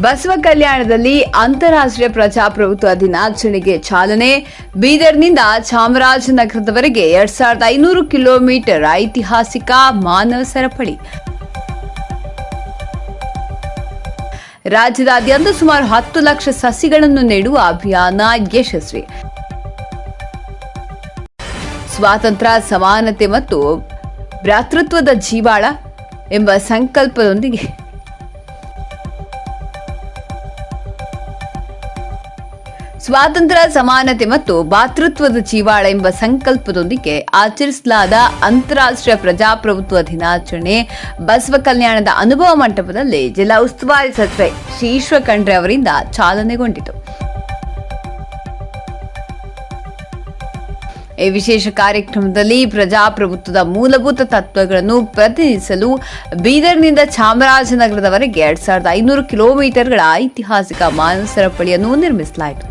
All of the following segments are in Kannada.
ಬಸವ ಕಲ್ಯಾಣದಲ್ಲಿ ಅಂತಾರಾಷ್ಟ್ರೀಯ ಪ್ರಜಾಪ್ರಭುತ್ವ ದಿನಾಚರಣೆಗೆ ಚಾಲನೆ. ಬೀದರ್ನಿಂದ ಚಾಮರಾಜನಗರದವರೆಗೆ 2500 ಕಿಲೋಮೀಟರ್ ಐತಿಹಾಸಿಕ ಮಾನವ ಸರಪಳಿ. ರಾಜ್ಯದಾದ್ಯಂತ ಸುಮಾರು 10 ಲಕ್ಷ ಸಸಿಗಳನ್ನು ನೆಡುವ ಅಭಿಯಾನ ಯಶಸ್ವಿ. ಸ್ವಾತಂತ್ರ್ಯ, ಸಮಾನತೆ ಮತ್ತು ಭ್ರಾತೃತ್ವದ ಜೀವಾಳ ಎಂಬ ಸಂಕಲ್ಪದೊಂದಿಗೆ ಸ್ವಾತಂತ್ರ್ಯ, ಸಮಾನತೆ ಮತ್ತು ಭಾತೃತ್ವದ ಜೀವಾಳ ಎಂಬ ಸಂಕಲ್ಪದೊಂದಿಗೆ ಆಚರಿಸಲಾದ ಅಂತಾರಾಷ್ಟ್ರೀಯ ಪ್ರಜಾಪ್ರಭುತ್ವ ದಿನಾಚರಣೆ ಬಸವ ಕಲ್ಯಾಣದ ಅನುಭವ ಮಂಟಪದಲ್ಲಿ ಜಿಲ್ಲಾ ಉಸ್ತುವಾರಿ ಸಚಿವ ಶ್ರೀ ಈಶ್ವರ ಖಂಡ್ರೆ ಅವರಿಂದ ಚಾಲನೆಗೊಂಡಿತು. ಈ ವಿಶೇಷ ಕಾರ್ಯಕ್ರಮದಲ್ಲಿ ಪ್ರಜಾಪ್ರಭುತ್ವದ ಮೂಲಭೂತ ತತ್ವಗಳನ್ನು ಪ್ರತಿನಿಧಿಸಲು ಬೀದರ್ನಿಂದ ಚಾಮರಾಜನಗರದವರೆಗೆ 2500 ಕಿಲೋಮೀಟರ್ಗಳ ಐತಿಹಾಸಿಕ ಮಾನವ ಸರಪಳಿಯನ್ನು ನಿರ್ಮಿಸಲಾಯಿತು.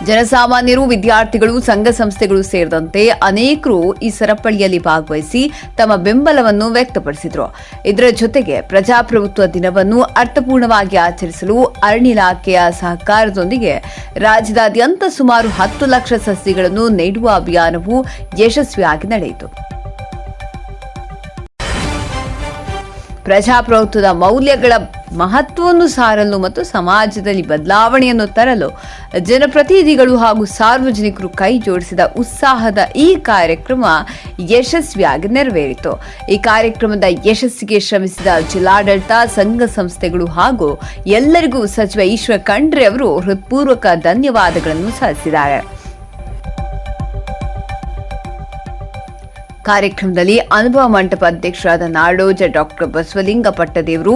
ಜನಸಾಮಾನ್ಯರು, ವಿದ್ಯಾರ್ಥಿಗಳು, ಸಂಘ ಸಂಸ್ಥೆಗಳು ಸೇರಿದಂತೆ ಅನೇಕರು ಈ ಸರಪಳಿಯಲ್ಲಿ ಭಾಗವಹಿಸಿ ತಮ್ಮ ಬೆಂಬಲವನ್ನು ವ್ಯಕ್ತಪಡಿಸಿದರು. ಇದರ ಜೊತೆಗೆ ಪ್ರಜಾಪ್ರಭುತ್ವ ದಿನವನ್ನು ಅರ್ಥಪೂರ್ಣವಾಗಿ ಆಚರಿಸಲು ಅರಣ್ಯ ಇಲಾಖೆಯ ಸಹಕಾರದೊಂದಿಗೆ ರಾಜ್ಯದಾದ್ಯಂತ ಸುಮಾರು 10 ಲಕ್ಷ ಸಸಿಗಳನ್ನು ನೆಡುವ ಅಭಿಯಾನವು ಯಶಸ್ವಿಯಾಗಿ ನಡೆಯಿತು. ಪ್ರಜಾಪ್ರಭುತ್ವದ ಮೌಲ್ಯಗಳ ಮಹತ್ವವನ್ನು ಸಾರಲು ಮತ್ತು ಸಮಾಜದಲ್ಲಿ ಬದಲಾವಣೆಯನ್ನು ತರಲು ಜನಪ್ರತಿನಿಧಿಗಳು ಹಾಗೂ ಸಾರ್ವಜನಿಕರು ಕೈ ಜೋಡಿಸಿದ ಉತ್ಸಾಹದ ಈ ಕಾರ್ಯಕ್ರಮ ಯಶಸ್ವಿಯಾಗಿ ನೆರವೇರಿತು. ಈ ಕಾರ್ಯಕ್ರಮದ ಯಶಸ್ಸಿಗೆ ಶ್ರಮಿಸಿದ ಜಿಲ್ಲಾಡಳಿತ, ಸಂಘ ಸಂಸ್ಥೆಗಳು ಹಾಗೂ ಎಲ್ಲರಿಗೂ ಸಚಿವ ಈಶ್ವರ ಖಂಡ್ರೆ ಅವರು ಹೃತ್ಪೂರ್ವಕ ಧನ್ಯವಾದಗಳನ್ನು ಸಲ್ಲಿಸಿದ್ದಾರೆ. ಕಾರ್ಯಕ್ರಮದಲ್ಲಿ ಅನುಭವ ಮಂಟಪ ಅಧ್ಯಕ್ಷರಾದ ನಾಡೋಜ ಡಾಕ್ಟರ್ ಬಸವಲಿಂಗ ಪಟ್ಟದೇವರು,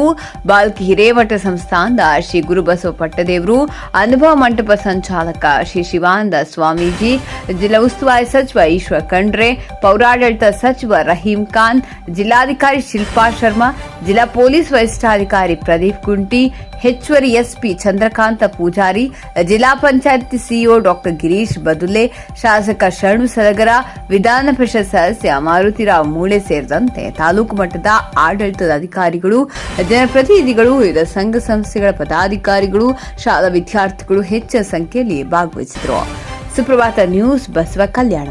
ಬಾಲ್ಕಿ ಹಿರೇಮಠ ಸಂಸ್ಥಾನದ ಶ್ರೀ ಗುರುಬಸವ ಪಟ್ಟದೇವರು, ಅನುಭವ ಮಂಟಪ ಸಂಚಾಲಕ ಶ್ರೀ ಶಿವಾನಂದ ಸ್ವಾಮೀಜಿ, ಜಿಲ್ಲಾ ಉಸ್ತುವಾರಿ ಸಚಿವ ಈಶ್ವರ ಖಂಡ್ರೆ, ಪೌರಾಡಳಿತ ಸಚಿವ ರಹೀಂ ಖಾನ್, ಜಿಲ್ಲಾಧಿಕಾರಿ ಶಿಲ್ಪಾ ಶರ್ಮಾ, ಜಿಲ್ಲಾ ಪೊಲೀಸ್ ವರಿಷ್ಠಾಧಿಕಾರಿ ಪ್ರದೀಪ್ ಕುಂಟಿ, ಹೆಚ್ಚುವರಿ ಎಸ್ಪಿ ಚಂದ್ರಕಾಂತ ಪೂಜಾರಿ, ಜಿಲ್ಲಾ ಪಂಚಾಯತ್ ಸಿಇಒ ಡಾಕ್ಟರ್ ಗಿರೀಶ್ ಬದುಲೆ, ಶಾಸಕ ಶರಣು ಸಲಗರ, ವಿಧಾನ ಪರಿಷತ್ ಸದಸ್ಯ ಮಾರುತಿರಾವ್ ಮೂಳೆ ಸೇರಿದಂತೆ ತಾಲೂಕು ಮಟ್ಟದ ಆಡಳಿತದ ಅಧಿಕಾರಿಗಳು, ಜನಪ್ರತಿನಿಧಿಗಳು, ವಿವಿಧ ಸಂಘ ಸಂಸ್ಥೆಗಳ ಪದಾಧಿಕಾರಿಗಳು, ಶಾಲಾ ವಿದ್ಯಾರ್ಥಿಗಳು ಹೆಚ್ಚಿನ ಸಂಖ್ಯೆಯಲ್ಲಿ ಭಾಗವಹಿಸಿದರು. ಸುಪ್ರಭಾತ ನ್ಯೂಸ್, ಬಸವ ಕಲ್ಯಾಣ.